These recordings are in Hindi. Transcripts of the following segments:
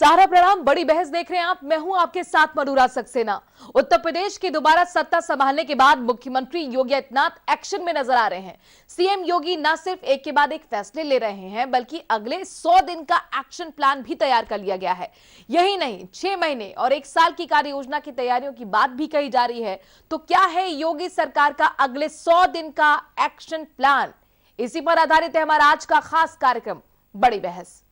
सारा प्रणाम, बड़ी बहस देख रहे हैं आप। मैं हूं आपके साथ मनुराज सक्सेना। उत्तर प्रदेश की दोबारा सत्ता संभालने के बाद मुख्यमंत्री योगी आदित्यनाथ एक्शन में नजर आ रहे हैं। सीएम योगी न सिर्फ एक के बाद एक फैसले ले रहे हैं, बल्कि अगले 100 दिन का एक्शन प्लान भी तैयार कर लिया गया है। यही नहीं, 6 महीने और 1 साल की कार्य योजना की तैयारियों की बात भी कही जा रही है। तो क्या है योगी सरकार का अगले 100 दिन का एक्शन प्लान? इसी पर आधारित है हमारा आज का खास कार्यक्रम बड़ी बहस।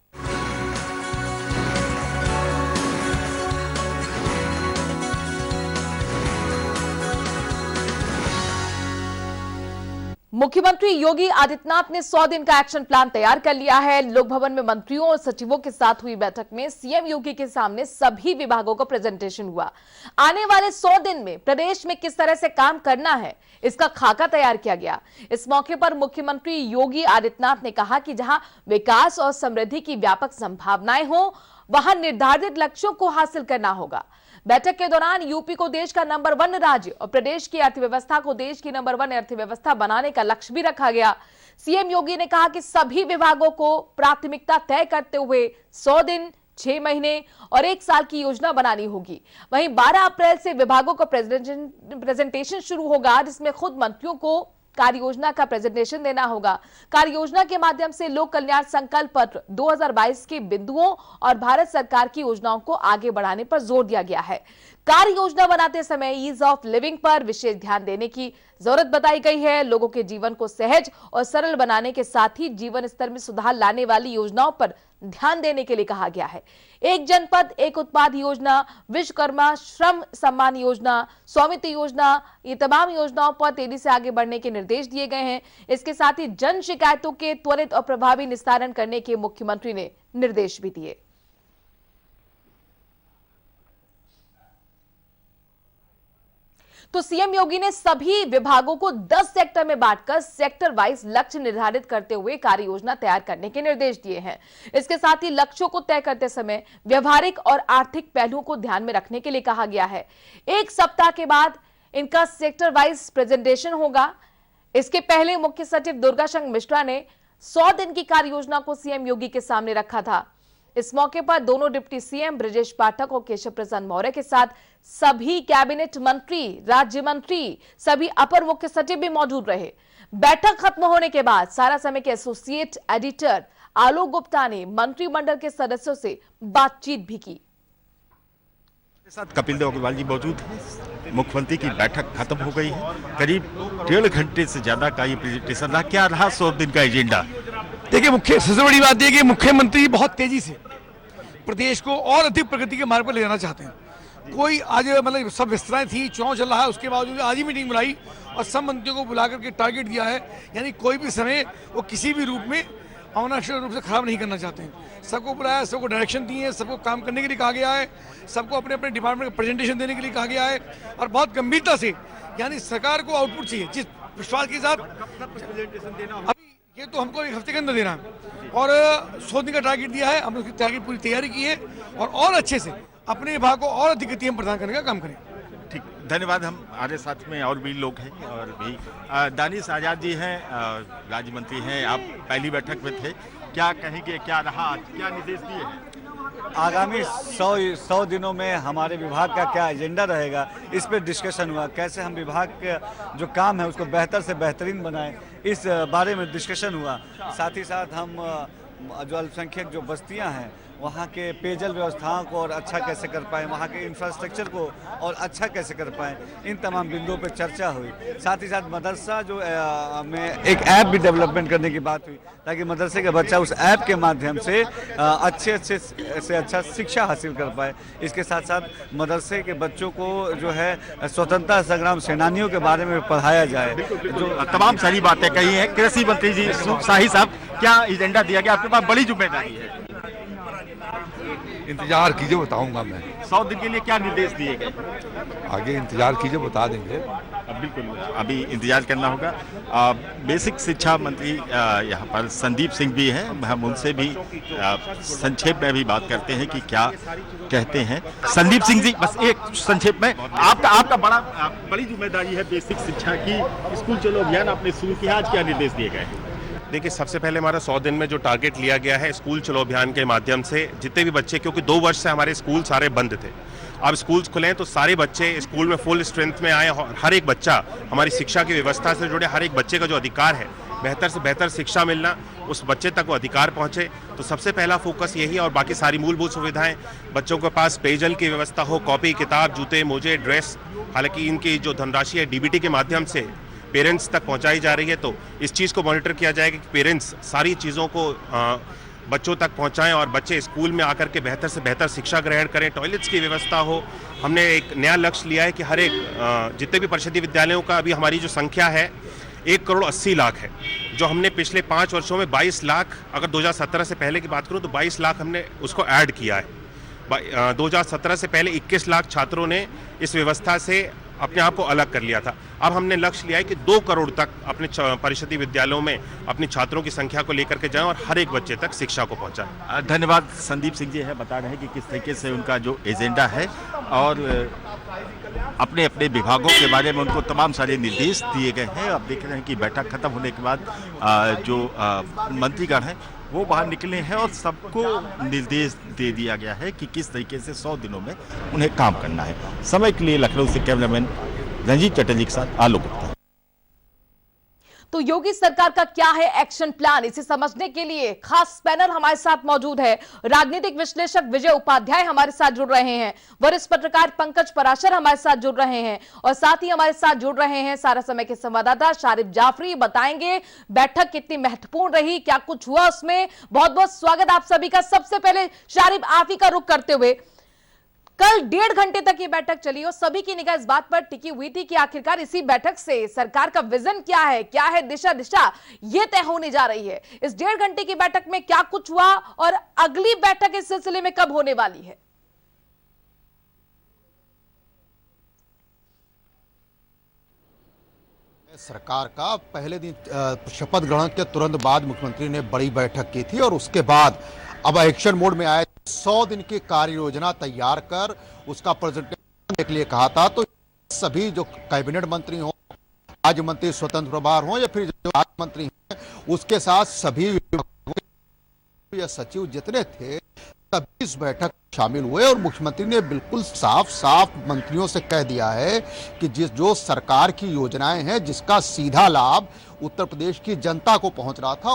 मुख्यमंत्री योगी आदित्यनाथ ने 100 दिन का एक्शन प्लान तैयार कर लिया है। लोक भवन में मंत्रियों और सचिवों के साथ हुई बैठक में सीएम योगी के सामने सभी विभागों का प्रेजेंटेशन हुआ। आने वाले 100 दिन में प्रदेश में किस तरह से काम करना है, इसका खाका तैयार किया गया। इस मौके पर मुख्यमंत्री योगी आदित्यनाथ ने कहा कि जहां विकास और समृद्धि की व्यापक संभावनाएं हो, वहां निर्धारित लक्ष्यों को हासिल करना होगा। बैठक के दौरान यूपी को देश का नंबर 1 राज्य और प्रदेश की अर्थव्यवस्था को देश की नंबर 1 अर्थव्यवस्था बनाने का लक्ष्य भी रखा गया। सीएम योगी ने कहा कि सभी विभागों को प्राथमिकता तय करते हुए 100 दिन, 6 महीने और 1 साल की योजना बनानी होगी। वहीं 12 अप्रैल से विभागों का प्रेजेंटेशन शुरू होगा, जिसमें खुद मंत्रियों को कार्य योजना का प्रेजेंटेशन देना होगा। कार्य योजना के माध्यम से लोक कल्याण संकल्प पत्र 2022 के बिंदुओं और भारत सरकार की योजनाओं को आगे बढ़ाने पर जोर दिया गया है। कार्य योजना बनाते समय ईज ऑफ लिविंग पर विशेष ध्यान देने की जरूरत बताई गई है। लोगों के जीवन को सहज और सरल बनाने के साथ ही जीवन स्तर में सुधार लाने वाली योजनाओं पर ध्यान देने के लिए कहा गया है। एक जनपद एक उत्पाद योजना, विश्वकर्मा श्रम सम्मान योजना, स्वामित्व योजना, ये तमाम योजनाओं पर तेजी से आगे बढ़ने के निर्देश दिए गए हैं। इसके साथ ही जन शिकायतों के त्वरित और प्रभावी निस्तारण करने के मुख्यमंत्री ने निर्देश भी दिए। तो सीएम योगी ने सभी विभागों को 10 सेक्टर में बांटकर सेक्टर वाइज लक्ष्य निर्धारित करते हुए कार्य योजना तैयार करने के निर्देश दिए हैं। इसके साथ ही लक्ष्यों को तय करते समय व्यवहारिक और आर्थिक पहलुओं को ध्यान में रखने के लिए कहा गया है। 1 सप्ताह के बाद इनका सेक्टर वाइज प्रेजेंटेशन होगा। इसके पहले मुख्य सचिव दुर्गाशंकर मिश्रा ने 100 दिन की कार्य योजना को सीएम योगी के सामने रखा था। इस मौके पर दोनों डिप्टी सीएम ब्रजेश पाठक और केशव प्रसाद मौर्य के साथ सभी कैबिनेट मंत्री, राज्य मंत्री, सभी अपर मुख्य सचिव भी मौजूद रहे। बैठक खत्म होने के बाद सारा समय के एसोसिएट एडिटर आलोक गुप्ता ने मंत्रिमंडल के सदस्यों से बातचीत भी की। साथ कपिल देव अग्रवाल जी मौजूद हैं। मुख्यमंत्री की बैठक खत्म हो गई है। करीब 1.5 घंटे से ज्यादा का ये प्रेजेंटेशन रहा। क्या रहा 100 दिन का एजेंडा? देखिए, सबसे बड़ी बात यह कि मुख्यमंत्री बहुत तेजी से प्रदेश को और अधिक प्रगति के मार्ग पर ले जाना चाहते हैं। कोई आज मतलब सब विस्तराएं थी, चुनाव चल रहा है, उसके बावजूद आज ही मीटिंग बुलाई और सब मंत्रियों को बुला करके टारगेट दिया है। यानी कोई भी समय वो किसी भी रूप में अनावश्यक रूप से खराब नहीं करना चाहते हैं। सबको बुलाया, सबको डायरेक्शन दी है, सबको काम करने के लिए कहा गया है, सबको अपने अपने डिपार्टमेंट का प्रेजेंटेशन देने के लिए कहा गया है और बहुत गंभीरता से, यानी सरकार को आउटपुट चाहिए जिस विश्वास के साथ। प्रेजेंटेशन देना अभी ये तो हमको 1 हफ्ते के अंदर देना है और 100 दिन का टारगेट दिया है। हमने उसकी पूरी तैयारी की है और अच्छे से अपने विभाग को और अधिक गति प्रदान करने का काम करें। ठीक, धन्यवाद। हम हमारे साथ में और भी लोग हैं और भी दानिश आजाद जी हैं, राज्य मंत्री हैं। आप पहली बैठक में थे, क्या कहेंगे, क्या रहा आज, क्या निर्देश दिए हैं? आगामी 100 दिनों में हमारे विभाग का क्या एजेंडा रहेगा, इस पर डिस्कशन हुआ। कैसे हम विभाग के जो काम है उसको बेहतर से बेहतरीन बनाएं, इस बारे में डिस्कशन हुआ। साथ ही साथ हम जो अल्पसंख्यक जो बस्तियां हैं वहाँ के पेयजल व्यवस्थाओं को और अच्छा कैसे कर पाएँ, वहाँ के इंफ्रास्ट्रक्चर को और अच्छा कैसे कर पाएँ, इन तमाम बिंदुओं पर चर्चा हुई। साथ ही साथ मदरसा जो में एक ऐप भी डेवलपमेंट करने की बात हुई, ताकि मदरसे का बच्चा उस ऐप के माध्यम से अच्छे से अच्छा शिक्षा हासिल कर पाए। इसके साथ साथ मदरसे के बच्चों को जो है स्वतंत्रता संग्राम सेनानियों के बारे में पढ़ाया जाए। जो तमाम सारी बातें कही हैं। कृषि मंत्री जी शाही साहब, क्या एजेंडा दिया गया? आपके पास बड़ी जिम्मेदारी है। इंतजार कीजिए, बताऊंगा मैं। 100 दिन के लिए क्या निर्देश दिए गए? आगे इंतजार कीजिए, बता देंगे। बिल्कुल, अभी इंतजार करना होगा। बेसिक शिक्षा मंत्री यहाँ पर संदीप सिंह भी हैं, हम उनसे भी संक्षेप में भी बात करते हैं कि क्या कहते हैं। संदीप सिंह जी, बस एक संक्षेप में, आपका बड़ी जिम्मेदारी है बेसिक शिक्षा की। स्कूल चलो अभियान आपने शुरू किया, आज क्या निर्देश दिए गए? देखिए, सबसे पहले हमारा 100 दिन में जो टारगेट लिया गया है स्कूल चलो अभियान के माध्यम से जितने भी बच्चे, क्योंकि 2 वर्ष से हमारे स्कूल सारे बंद थे, अब स्कूल्स खुले हैं तो सारे बच्चे स्कूल में फुल स्ट्रेंथ में आए और हर एक बच्चा हमारी शिक्षा की व्यवस्था से जुड़े, हर एक बच्चे का जो अधिकार है बेहतर से बेहतर शिक्षा मिलना, उस बच्चे तक वो अधिकार पहुंचे, तो सबसे पहला फोकस यही है। और बाकी सारी मूलभूत सुविधाएं, बच्चों के पास पेयजल की व्यवस्था हो, कॉपी किताब जूते मोजे ड्रेस, हालांकि इनकी जो धनराशि है डीबीटी के माध्यम से पेरेंट्स तक पहुंचाई जा रही है, तो इस चीज़ को मॉनिटर किया जाएगा कि पेरेंट्स सारी चीज़ों को बच्चों तक पहुंचाएं और बच्चे स्कूल में आकर के बेहतर से बेहतर शिक्षा ग्रहण करें, टॉयलेट्स की व्यवस्था हो। हमने एक नया लक्ष्य लिया है कि हर एक जितने भी परिषदीय विद्यालयों का अभी हमारी जो संख्या है 1,80,00,000 है, जो हमने पिछले 5 वर्षों में 22 लाख, अगर 2017 से पहले की बात करूं तो 22 लाख हमने उसको ऐड किया है। 2017 से पहले 21 लाख छात्रों ने इस व्यवस्था से अपने आप को अलग कर लिया था। अब हमने लक्ष्य लिया है कि 2 करोड़ तक अपने परिषदीय विद्यालयों में अपनी छात्रों की संख्या को लेकर के जाएं और हर एक बच्चे तक शिक्षा को पहुंचाएं। धन्यवाद। संदीप सिंह जी है, बता रहे हैं कि किस तरीके से उनका जो एजेंडा है और अपने अपने विभागों के बारे में उनको तमाम सारे निर्देश दिए गए हैं। अब देख रहे हैं कि बैठक खत्म होने के बाद जो मंत्रीगण हैं वो बाहर निकले हैं और सबको निर्देश दे दिया गया है कि किस तरीके से 100 दिनों में उन्हें काम करना है। समय के लिए लखनऊ से कैमरामैन रंजीत चटर्जी के साथ आलोक गुप्ता। तो योगी सरकार का क्या है एक्शन प्लान, इसे समझने के लिए खास पैनल हमारे साथ मौजूद है। राजनीतिक विश्लेषक विजय उपाध्याय हमारे साथ जुड़ रहे हैं, वरिष्ठ पत्रकार पंकज पराशर हमारे साथ जुड़ रहे हैं और साथ ही हमारे साथ जुड़ रहे हैं सारा समय के संवाददाता शारिफ जाफरी। बताएंगे बैठक कितनी महत्वपूर्ण रही, क्या कुछ हुआ उसमें। बहुत बहुत स्वागत आप सभी का। सबसे पहले शारिफ, आप ही का रुख करते हुए, कल 1.5 घंटे तक ये बैठक चली और सभी की निगाह इस बात पर टिकी हुई थी कि आखिरकार इसी बैठक से सरकार का विजन क्या है दिशा ये तय होने जा रही है। इस 1.5 घंटे की बैठक में क्या कुछ हुआ और अगली बैठक इस सिलसिले में कब होने वाली है? सरकार का पहले दिन शपथ ग्रहण के तुरंत बाद मुख्यमंत्री ने बड़ी बैठक की थी और उसके बाद अब एक्शन मोड में आए। 100 दिन की कार्य योजना तैयार कर उसका प्रेजेंटेशन देने के लिए कहा था। तो सभी जो कैबिनेट मंत्री हों, राज्य मंत्री स्वतंत्र प्रभार हों या फिर जो राज्य मंत्री हैं, उसके साथ सभी या सचिव जितने थे सभी इस बैठक में शामिल हुए और मुख्यमंत्री ने बिल्कुल साफ साफ मंत्रियों से कह दिया है कि जो सरकार की योजनाएं हैं, जिसका सीधा लाभ उत्तर प्रदेश की जनता को पहुंच रहा था,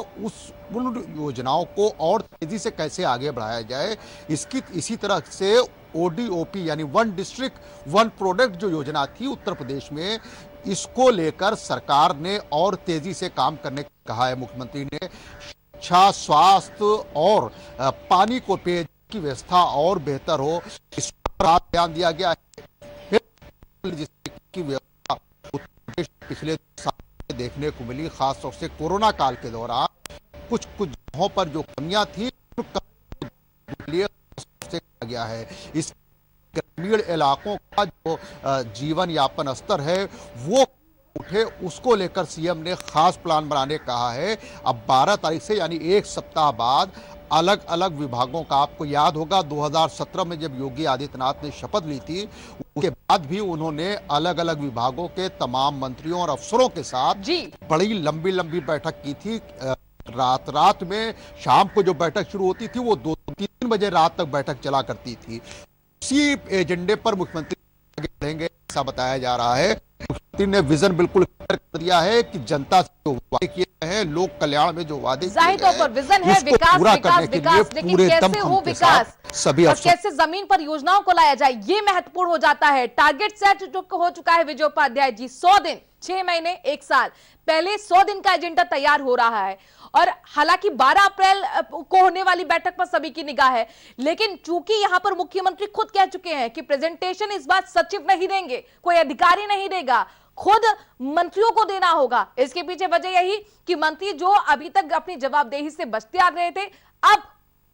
उन योजनाओं को और तेजी से कैसे आगे बढ़ाया जाए। इसी तरह से ODOP यानी वन डिस्ट्रिक्ट वन प्रोडक्ट जो योजना थी उत्तर प्रदेश में, इसको लेकर सरकार ने और तेजी से काम करने को कहा है। मुख्यमंत्री ने शिक्षा, स्वास्थ्य और पानी को पेय की व्यवस्था और बेहतर हो, इस पर ध्यान दिया गया है। जिसकी व्यवस्था उत्तर प्रदेश पिछले साल देखने को मिली, खासतौर से कोरोना काल के दौरान कुछ जगहों पर जो कमियां थी लिए गया है। इस ग्रामीण इलाकों का जो जीवन यापन स्तर है वो उठे, उसको लेकर सीएम ने खास प्लान बनाने कहा है। अब 12 तारीख से यानी 1 सप्ताह बाद अलग अलग विभागों का, आपको याद होगा 2017 में जब योगी आदित्यनाथ ने शपथ ली थी, उसके बाद भी उन्होंने अलग अलग विभागों के तमाम मंत्रियों और अफसरों के साथ बड़ी लंबी बैठक की थी। रात में शाम को जो बैठक शुरू होती थी वो 2-3 बजे रात तक बैठक चला करती थी। उसी एजेंडे पर मुख्यमंत्री आगे बढ़ेंगे ऐसा बताया जा रहा है। मुख्यमंत्री ने विजन बिल्कुल क्लियर कर दिया है कि जनता से जो वादे किए हैं, लोक कल्याण में जो वादे जाहिर तौर पर विजन है विकास, लेकिन कैसे हो विकास सभी और कैसे जमीन पर योजनाओं को लाया जाए, ये महत्वपूर्ण हो जाता है। टारगेट सेट हो चुका है विजय उपाध्याय जी, 100 दिन, 6 महीने, 1 साल पहले 100 दिन का एजेंडा तैयार हो रहा है और हालांकि 12 अप्रैल को होने वाली बैठक पर सभी की निगाह है, लेकिन चूंकि यहां पर मुख्यमंत्री खुद कह चुके हैं कि प्रेजेंटेशन इस बार सचिव नहीं देंगे, कोई अधिकारी नहीं देगा, खुद मंत्रियों को देना होगा। इसके पीछे वजह यही कि मंत्री जो अभी तक अपनी जवाबदेही से बचते आ रहे थे, अब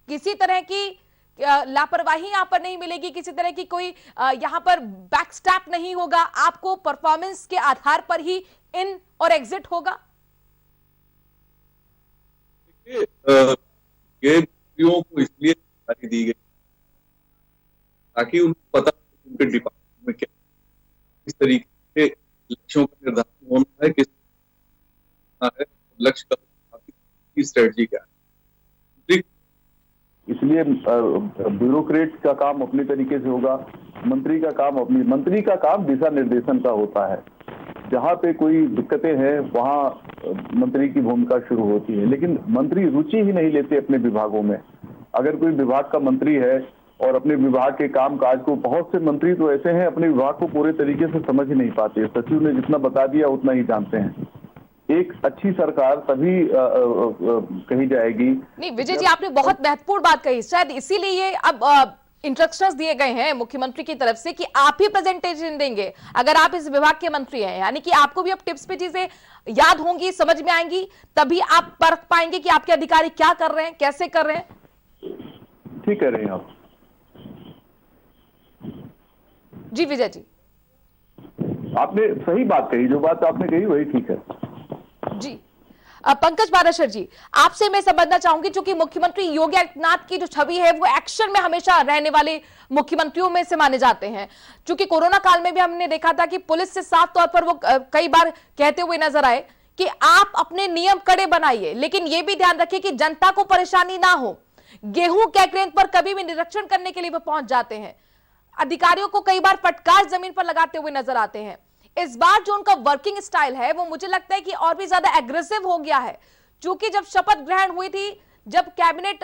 किसी तरह की लापरवाही यहां पर नहीं मिलेगी, किसी तरह की कोई यहां पर बैकस्टैप नहीं होगा, आपको परफॉर्मेंस के आधार पर ही इन और एग्जिट होगा। ये मंत्रियों को इसलिए जानकारी दी गई ताकि उनको पता उनके डिपार्टमेंट में क्या इस तरीके से लक्ष्यों का निर्धारण होना है, किस है लक्ष्य का की स्ट्रेटजी क्या है। इसलिए ब्यूरोक्रेट का काम अपने तरीके से होगा, मंत्री का काम दिशा निर्देशन का होता है। जहां पे कोई दिक्कतें हैं वहां मंत्री की भूमिका शुरू होती है, लेकिन मंत्री रुचि ही नहीं लेते अपने विभागों में। अगर कोई विभाग का मंत्री है और अपने विभाग के काम काज को, बहुत से मंत्री तो ऐसे हैं अपने विभाग को पूरे तरीके से समझ ही नहीं पाते। सचिव ने जितना बता दिया उतना ही जानते हैं। एक अच्छी सरकार तभी कही जाएगी। नहीं विजय जी, आपने बहुत महत्वपूर्ण बात कही, शायद इसीलिए ये अब इंस्ट्रक्शंस दिए गए हैं मुख्यमंत्री की तरफ से कि आप ही प्रेजेंटेशन देंगे अगर आप इस विभाग के मंत्री हैं, यानी कि आपको भी अब टिप्स पे चीजें याद होंगी, समझ में आएंगी, तभी आप परख पाएंगे कि आपके अधिकारी क्या कर रहे हैं, कैसे कर रहे हैं। ठीक कह रहे हैं आप जी विजय जी, आपने सही बात कही, जो बात आपने कही वही ठीक है जी। पंकज पाराशर जी, आपसे मैं समझना चाहूंगी, चूंकि मुख्यमंत्री योगी आदित्यनाथ की जो छवि है वो एक्शन में हमेशा रहने वाले मुख्यमंत्रियों में से माने जाते हैं। चूंकि कोरोना काल में भी हमने देखा था कि पुलिस से साफ तौर पर वो कई बार कहते हुए नजर आए कि आप अपने नियम कड़े बनाइए, लेकिन यह भी ध्यान रखिए कि जनता को परेशानी ना हो। गेहूं केंद्र पर कभी भी निरीक्षण करने के लिए वो पहुंच जाते हैं, अधिकारियों को कई बार फटकार जमीन पर लगाते हुए नजर आते हैं। इस बार जो उनका वर्किंग स्टाइल है वो मुझे लगता है कि और भी ज्यादा एग्रेसिव हो गया है, क्योंकि जब शपथ ग्रहण हुई थी, जब कैबिनेट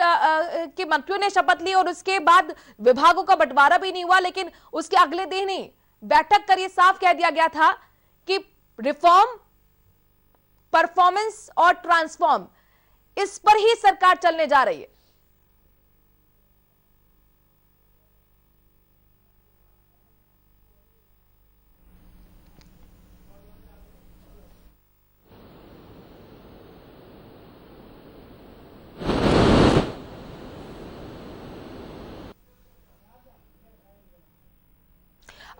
के मंत्रियों ने शपथ ली और उसके बाद विभागों का बंटवारा भी नहीं हुआ, लेकिन उसके अगले दिन ही बैठक कर यह साफ कह दिया गया था कि रिफॉर्म, परफॉर्मेंस और ट्रांसफॉर्म, इस पर ही सरकार चलने जा रही है।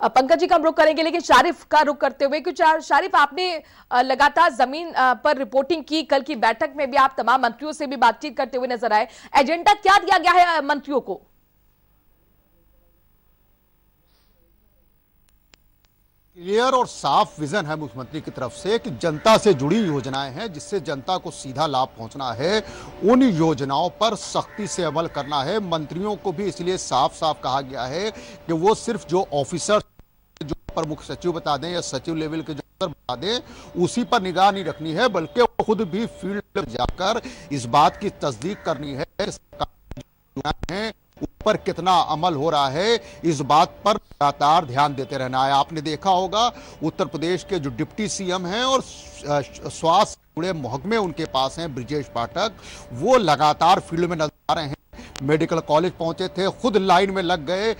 पंकज जी का हम रुख करेंगे, लेकिन शारिफ का रुख करते हुए, क्योंकि शारिफ आपने लगातार जमीन पर रिपोर्टिंग की, कल की बैठक में भी आप तमाम मंत्रियों से भी बातचीत करते हुए नजर आए, एजेंडा क्या दिया गया है मंत्रियों को? क्लियर और साफ विजन है मुख्यमंत्री की तरफ से कि जनता से जुड़ी योजनाएं हैं, जिससे जनता को सीधा लाभ पहुंचना है, उन योजनाओं पर सख्ती से अमल करना है। मंत्रियों को भी इसलिए साफ साफ कहा गया है कि वो सिर्फ जो ऑफिसर, जो प्रमुख सचिव बता दें या सचिव लेवल के जो बता दें, उसी पर निगाह नहीं रखनी है, बल्कि वो खुद भी फील्ड पर जाकर इस बात की तस्दीक करनी है ऊपर कितना अमल हो रहा है, इस बात पर लगातार ध्यान देते रहना है। आपने देखा होगा उत्तर प्रदेश के जो डिप्टी सीएम हैं और स्वास्थ्य जुड़े महकमे उनके पास हैं, ब्रिजेश पाठक, वो लगातार फील्ड में नजर आ रहे हैं। मेडिकल कॉलेज पहुंचे थे, खुद लाइन में लग गए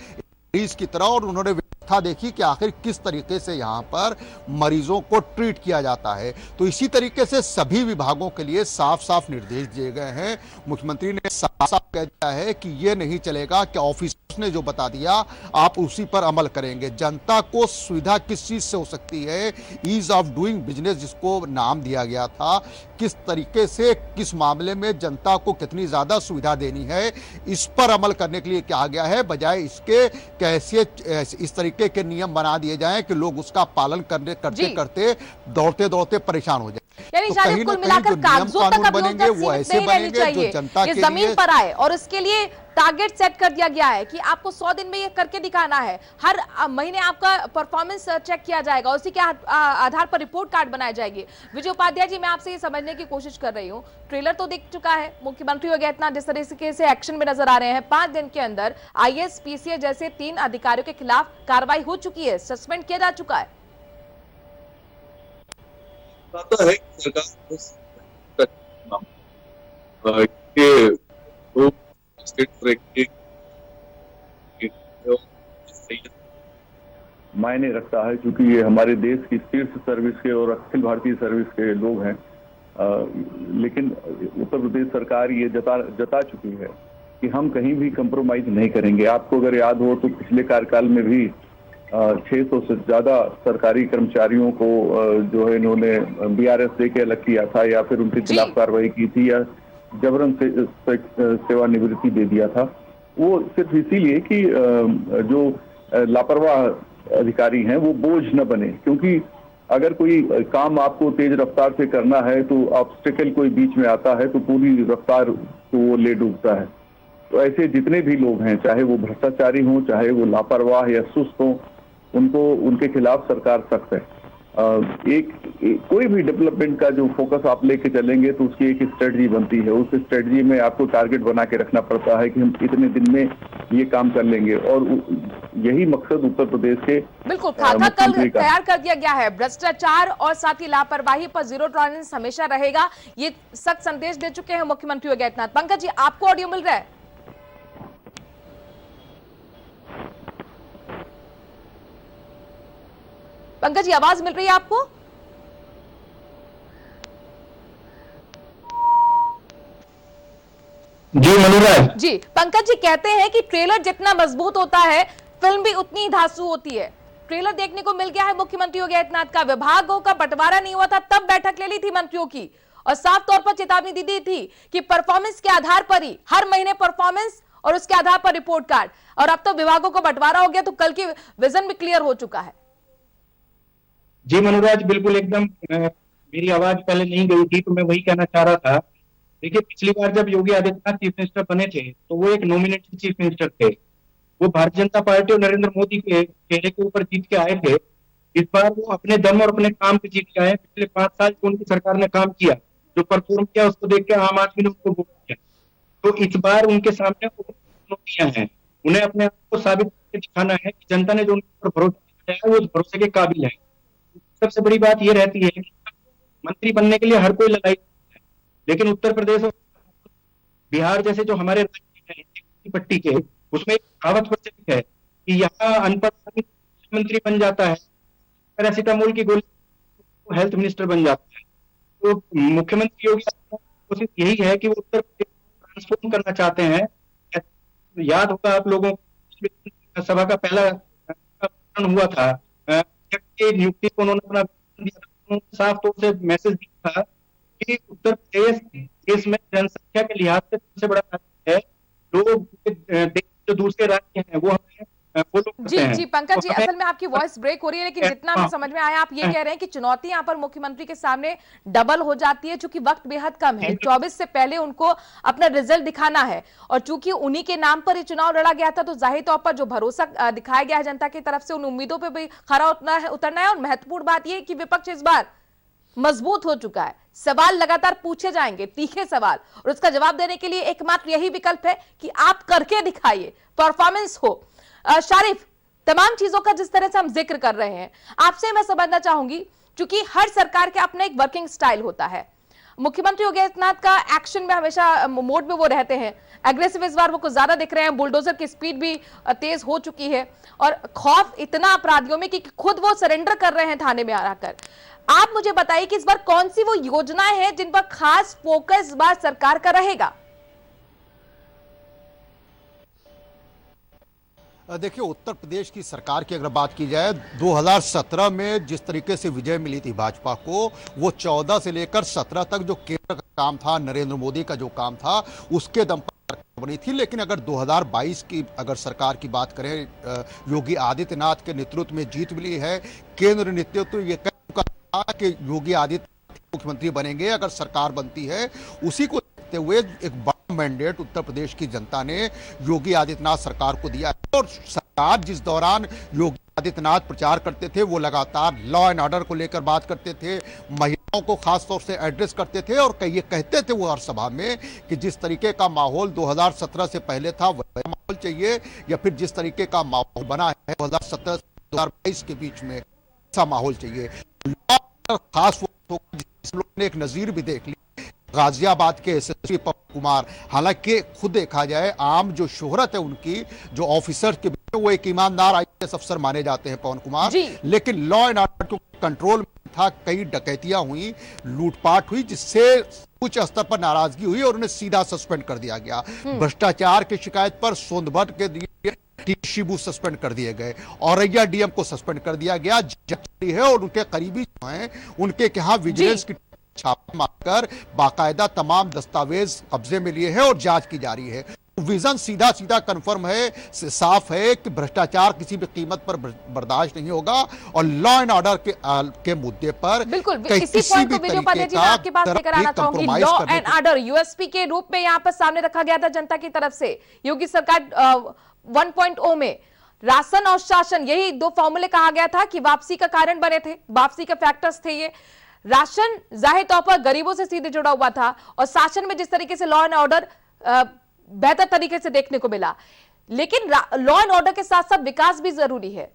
मरीज की तरह और उन्होंने व्यवस्था देखी कि आखिर किस तरीके से यहाँ पर मरीजों को ट्रीट किया जाता है। तो इसी तरीके से सभी विभागों के लिए साफ साफ निर्देश दिए गए हैं। मुख्यमंत्री ने साफ साफ कह दिया है कि ये नहीं चलेगा कि ऑफिसर्स ने जो बता दिया आप उसी पर अमल करेंगे। जनता को सुविधा किस चीज से हो सकती है, ईज ऑफ डूइंग बिजनेस जिसको नाम दिया गया था, किस तरीके से किस मामले में जनता को कितनी ज्यादा सुविधा देनी है, इस पर अमल करने के लिए कहा गया है, बजाय इसके कैसे इस तरीके के नियम बना दिए जाएं कि लोग उसका पालन करते दौड़ते दौड़ते परेशान हो जाए। यानी तो शायद कुल मिलाकर कागजों तक बनेंगे वो ऐसे बनेंगे जो जनता के जमीन पर आए, और इसके लिए टारगेट सेट कर दिया गया है कि आपको 100 दिन में ये करके दिखाना है। हर महीने आपका परफॉर्मेंस चेक किया जाएगा, उसी के आधार पर रिपोर्ट कार्ड बनाए जाएंगे। विजय उपाध्याय जी, मैं आपसे ये समझने की कोशिश कर रही हूँ, ट्रेलर तो दिख चुका है, मुख्यमंत्री योगी आदित्यनाथ जिस तरीके से एक्शन में नजर आ रहे हैं, 5 दिन के अंदर IAS, PCA जैसे 3 अधिकारियों के खिलाफ कार्रवाई हो चुकी है, सस्पेंड किया जा चुका है। है मायने रखता है, क्योंकि ये हमारे देश की शीर्ष सर्विस के और अखिल भारतीय सर्विस के लोग हैं। लेकिन उत्तर प्रदेश सरकार ये जता चुकी है कि हम कहीं भी कंप्रोमाइज नहीं करेंगे। आपको अगर याद हो तो पिछले कार्यकाल में भी 600 से ज्यादा सरकारी कर्मचारियों को जो है इन्होंने BRS दे के अलग किया था, या फिर उनके खिलाफ कार्रवाई की थी, या जबरन से सेवानिवृत्ति दे दिया था। वो सिर्फ इसीलिए कि जो लापरवाह अधिकारी हैं वो बोझ न बने, क्योंकि अगर कोई काम आपको तेज रफ्तार से करना है तो ऑब्स्टेकल कोई बीच में आता है तो पूरी रफ्तार को वो ले डूबता है। तो ऐसे जितने भी लोग हैं, चाहे वो भ्रष्टाचारी हों, चाहे वो लापरवाह या सुस्त हों, उनके खिलाफ सरकार सख्त है। कोई भी डेवलपमेंट का जो फोकस आप लेके चलेंगे तो उसकी एक स्ट्रेटजी बनती है। उस स्ट्रेटजी में आपको टारगेट बना के रखना पड़ता है कि हम इतने दिन में ये काम कर लेंगे, और यही मकसद उत्तर प्रदेश के बिल्कुल खाका कल तैयार कर दिया गया है। भ्रष्टाचार और साथ ही लापरवाही पर जीरो टॉलरेंस हमेशा रहेगा, ये सख्त संदेश दे चुके हैं मुख्यमंत्री योगी आदित्यनाथ। पंकज जी, आपको ऑडियो मिल रहा है? पंकज जी, आवाज मिल रही है आपको? जी मनोराज जी, पंकज जी कहते हैं कि ट्रेलर जितना मजबूत होता है फिल्म भी उतनी ही धांसू होती है। ट्रेलर देखने को मिल गया है मुख्यमंत्री योगी आदित्यनाथ का। विभागों का बंटवारा नहीं हुआ था तब बैठक ले ली थी मंत्रियों की, और साफ तौर पर चेतावनी दी थी कि परफॉर्मेंस के आधार पर ही, हर महीने परफॉर्मेंस और उसके आधार पर रिपोर्ट कार्ड। और अब तो विभागों का बंटवारा हो गया तो कल की विजन भी क्लियर हो चुका है। जी मनोराज, बिल्कुल एकदम मेरी आवाज पहले नहीं गई थी तो मैं वही कहना चाह रहा था। देखिए, पिछली बार जब योगी आदित्यनाथ चीफ मिनिस्टर बने थे तो वो एक नॉमिनेटेड चीफ मिनिस्टर थे। वो भारतीय जनता पार्टी और नरेंद्र मोदी के चेहरे के ऊपर जीत के आए थे। इस बार वो अपने दम और अपने काम पे जीत के आए। पिछले 5 साल को उनकी सरकार ने काम किया, जो परफॉर्म किया उसको देख के आम आदमी ने उनको वोट किया। तो इस बार उनके सामने चुनौतियां हैं, उन्हें अपने आप को साबित करके दिखाना है कि जनता ने जो उनके ऊपर भरोसा किया है वो उस भरोसे के काबिल है। सबसे बड़ी बात ये रहती है कि मंत्री बनने के लिए हर कोई लड़ाई है, लेकिन उत्तर प्रदेश और बिहार जैसे जो हमारे राज्य हैं पट्टी के, उसमें एक कहावत प्रचलित है कि यहाँ अनपढ़ मंत्री बन जाता है, पैरासीटामोल की गोली हेल्थ मिनिस्टर बन जाता है। तो मुख्यमंत्री योगी की कोशिश यही है कि वो उत्तर प्रदेश को ट्रांसफॉर्म करना चाहते हैं। याद होगा आप लोगों को, सभा का पहला हुआ था नियुक्ति को उन्होंने अपना दिया, साफ तौर से मैसेज दिया था कि उत्तर प्रदेश देश में जनसंख्या के लिहाज से सबसे बड़ा राज्य है। लोग जो दूसरे राज्य हैं वो हमें जी जी पंकज जी, असल में आपकी वॉइस ब्रेक हो रही है, लेकिन जितना हमें समझ में आया आप ये कह रहे हैं कि चुनौती यहाँ पर मुख्यमंत्री के सामने डबल हो जाती है, चूंकि वक्त बेहद कम है। 24 से पहले उनको अपना रिजल्ट दिखाना है, और चूंकि उन्हीं के नाम पर ये चुनाव लड़ा गया था तो जाहिर तौर पर जो भरोसा दिखाया गया है जनता की तरफ से, उन उम्मीदों पर भी खरा उतरना है। और महत्वपूर्ण बात यह कि विपक्ष इस बार मजबूत हो चुका है। सवाल लगातार पूछे जाएंगे, तीखे सवाल, और उसका जवाब देने के लिए एकमात्र यही विकल्प है कि आप करके दिखाइए, परफॉर्मेंस हो। शारिफ, तमाम चीजों का जिस तरह से हम जिक्र कर रहे हैं, आपसे मैं समझना चाहूंगी, क्योंकि हर सरकार के अपना एक वर्किंग स्टाइल होता है। मुख्यमंत्री योगी आदित्यनाथ का एक्शन में हमेशा मोड में वो रहते हैं, एग्रेसिव इस बार वो कुछ ज्यादा दिख रहे हैं, बुलडोजर की स्पीड भी तेज हो चुकी है, और खौफ इतना अपराधियों में कि खुद वो सरेंडर कर रहे हैं थाने में आकर। आप मुझे बताइए कि इस बार कौन सी वो योजनाएं हैं जिन पर खास फोकस इस बार सरकार का रहेगा? देखिए, उत्तर प्रदेश की सरकार की अगर बात की जाए, 2017 में जिस तरीके से विजय मिली थी भाजपा को, वो 14 से लेकर 17 तक जो केंद्र का काम था, नरेंद्र मोदी का जो काम था, उसके दम पर बनी थी। लेकिन अगर 2022 की अगर सरकार की बात करें, योगी आदित्यनाथ के नेतृत्व में जीत मिली है। केंद्र नेतृत्व ये कह चुका था कि योगी आदित्यनाथ मुख्यमंत्री बनेंगे अगर सरकार बनती है। उसी को देखते हुए एक बड़ा मैंडेट उत्तर प्रदेश की जनता ने योगी आदित्यनाथ सरकार को दिया है। और सरकार जिस दौरान योगी आदित्यनाथ प्रचार करते थे, वो लगातार लॉ एंड ऑर्डर को लेकर बात करते थे, महिलाओं को खास तौर से एड्रेस करते थे, और ये कहते थे वो हर सभा में कि जिस तरीके का माहौल 2017 से पहले था वह माहौल चाहिए, या फिर जिस तरीके का माहौल बना है 2017 से 2022 के बीच में ऐसा माहौल चाहिए। खास जिस लोगों ने एक नजीर भी देख ली, गाजियाबाद के एसएसपी पवन कुमार, हालांकि खुद देखा जाए आम जो शोहरत है उनकी, जो ऑफिसर के बीच में, वो एक ईमानदार आईएएस अफसर माने जाते हैं पवन कुमार, लेकिन लॉ एंड ऑर्डर को कंट्रोल में था। कई डकैतियां हुई, लूटपाट हुई, जिससे उच्च स्तर पर नाराजगी हुई और उन्हें सीधा सस्पेंड कर दिया गया। भ्रष्टाचार की शिकायत पर सोनभद्र के दिए शिबू सस्पेंड कर दिए गए, औरैया डीएम को सस्पेंड कर दिया गया है, और उनके करीबी जो हैं उनके यहाँ विजिलेंस की छापा मारकर बाकायदा तमाम दस्तावेज कब्जे में लिए हैं और जांच की जा रही है। विजन सीधा सीधा कन्फर्म है, साफ है कि भ्रष्टाचार किसी भी कीमत पर बर्दाश्त नहीं होगा और लॉ एंड ऑर्डर के मुद्दे पर बिल्कुल इसी पॉइंट को विजय उपाध्याय जी मैं आपके पास लेकर आना चाहूंगी। लॉ एंड ऑर्डर यूएसपी के रूप में यहां पर सामने रखा गया था जनता की तरफ से। योगी सरकार 1.0 में राशन और शासन, यही दो फॉर्मूले कहा गया था कि वापसी का कारण बने थे, वापसी के फैक्टर्स थे ये। राशन जाहिर तौर पर गरीबों से सीधे जुड़ा हुआ था और शासन में जिस तरीके से लॉ एंड ऑर्डर बेहतर तरीके से देखने को मिला, लेकिन लॉ एंड ऑर्डर के साथ साथ विकास भी जरूरी है।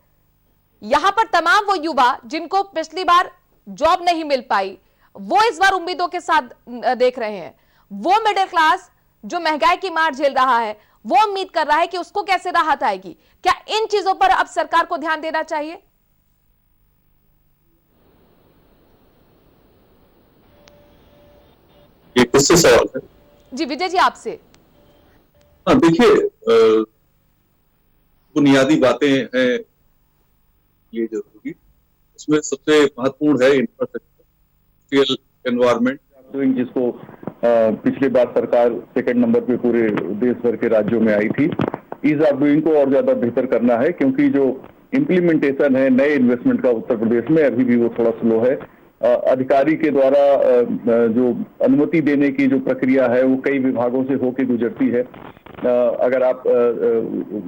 यहां पर तमाम वो युवा जिनको पिछली बार जॉब नहीं मिल पाई, वो इस बार उम्मीदों के साथ देख रहे हैं। वो मिडिल क्लास जो महंगाई की मार झेल रहा है, वो उम्मीद कर रहा है कि उसको कैसे राहत आएगी। क्या इन चीजों पर अब सरकार को ध्यान देना चाहिए? ये किससे सवाल है? जी विजय जी आपसे। हाँ देखिए, बुनियादी बातें हैं ये जरूरी, इसमें सबसे महत्वपूर्ण है इंफ्रास्ट्रक्चर एनवायरमेंट, जिसको पिछली बार सरकार सेकंड नंबर पे पूरे देश भर के राज्यों में आई थी। ईज ऑफ डूइंग को और ज्यादा बेहतर करना है, क्योंकि जो इम्प्लीमेंटेशन है नए इन्वेस्टमेंट का उत्तर प्रदेश में अभी भी वो थोड़ा स्लो है। अधिकारी के द्वारा जो अनुमति देने की जो प्रक्रिया है वो कई विभागों से होकर गुजरती है। अगर आप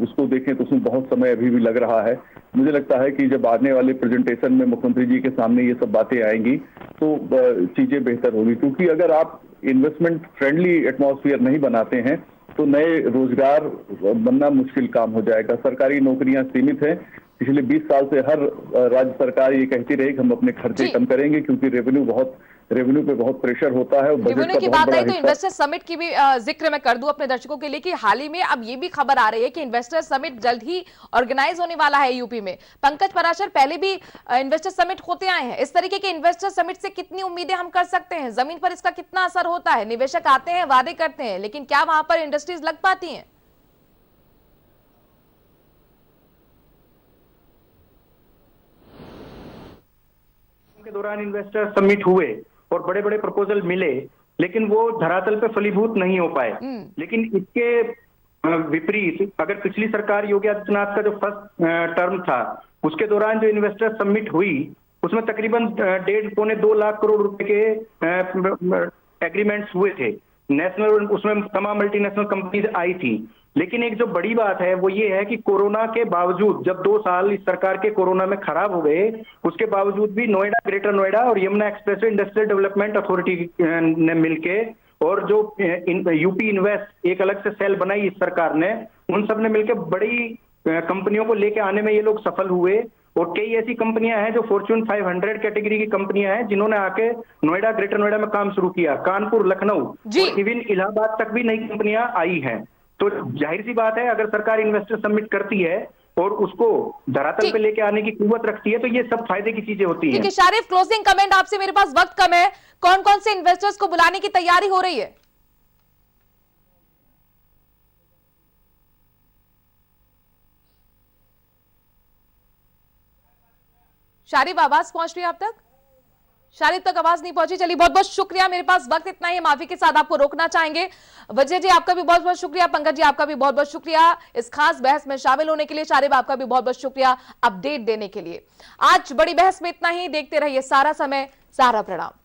उसको देखें तो उसमें बहुत समय अभी भी लग रहा है। मुझे लगता है कि जब आने वाले प्रेजेंटेशन में मुख्यमंत्री जी के सामने ये सब बातें आएंगी तो चीजें बेहतर होगी, क्योंकि अगर आप इन्वेस्टमेंट फ्रेंडली एटमॉस्फेयर नहीं बनाते हैं तो नए रोजगार बनना मुश्किल काम हो जाएगा। सरकारी नौकरियां सीमित हैं। पिछले 20 साल से हर राज्य सरकार ये कहती रही कि हम अपने खर्चे कम करेंगे, क्योंकि रेवेन्यू पे बहुत प्रेशर होता है। रेवेन्यू की बात आई तो इन्वेस्टर समिट की भी जिक्र मैं कर दूं अपने दर्शकों के लिए कि हाल ही में अब ये भी खबर आ रही है कि इन्वेस्टर समिट जल्द ही ऑर्गेनाइज होने वाला है यूपी में। पंकज पराशर, पहले भी इन्वेस्टर समिट होते आए हैं, इस तरीके के इन्वेस्टर समिट से कितनी उम्मीदें हम कर सकते हैं? जमीन पर इसका कितना असर होता है? निवेशक आते हैं, वादे करते हैं, लेकिन क्या वहां पर इंडस्ट्रीज लग पाती हैं? के दौरान इन्वेस्टर समिट हुए और बड़े बड़े प्रपोजल मिले, लेकिन वो धरातल पे फलीभूत नहीं हो पाए। लेकिन इसके विपरीत अगर पिछली सरकार योगी आदित्यनाथ का जो फर्स्ट टर्म था उसके दौरान जो इन्वेस्टर समिट हुई उसमें तकरीबन 1.5-2 लाख करोड़ रुपए के एग्रीमेंट्स हुए थे नेशनल, उसमें तमाम मल्टीनेशनल कंपनीज आई थी। लेकिन एक जो बड़ी बात है वो ये है कि कोरोना के बावजूद, जब 2 साल इस सरकार के कोरोना में खराब हो गए, उसके बावजूद भी नोएडा, ग्रेटर नोएडा और Yamuna expressway industrial development authority ने मिलके और जो यूपी इन्वेस्ट एक अलग से सेल बनाई इस सरकार ने, उन सब ने मिलकर बड़ी कंपनियों को लेके आने में ये लोग सफल हुए। और कई ऐसी कंपनियां हैं जो फॉर्च्यून 500 कैटेगरी की कंपनियां हैं जिन्होंने आके नोएडा, ग्रेटर नोएडा में काम शुरू किया। कानपुर, लखनऊ और इवन इलाहाबाद तक भी नई कंपनियां आई हैं। तो जाहिर सी बात है अगर सरकार इन्वेस्टर समिट करती है और उसको धरातल पे लेके आने की कुव्वत रखती है तो ये सब फायदे की चीजें होती हैं। ठीक है शारिफ, क्लोजिंग कमेंट आपसे, मेरे पास वक्त कम है। कौन कौन से इन्वेस्टर्स को बुलाने की तैयारी हो रही है? शारिफ, आवाज पहुंच रही है आप तक? शारिफ तक आवाज नहीं पहुंची। चलिए बहुत बहुत शुक्रिया, मेरे पास वक्त इतना ही, माफी के साथ आपको रोकना चाहेंगे। विजय जी आपका भी बहुत बहुत शुक्रिया, पंकज जी आपका भी बहुत बहुत शुक्रिया इस खास बहस में शामिल होने के लिए। शारिफ आपका भी बहुत बहुत शुक्रिया अपडेट देने के लिए। आज बड़ी बहस में इतना ही, देखते रहिए सारा समय, सारा प्रणाम।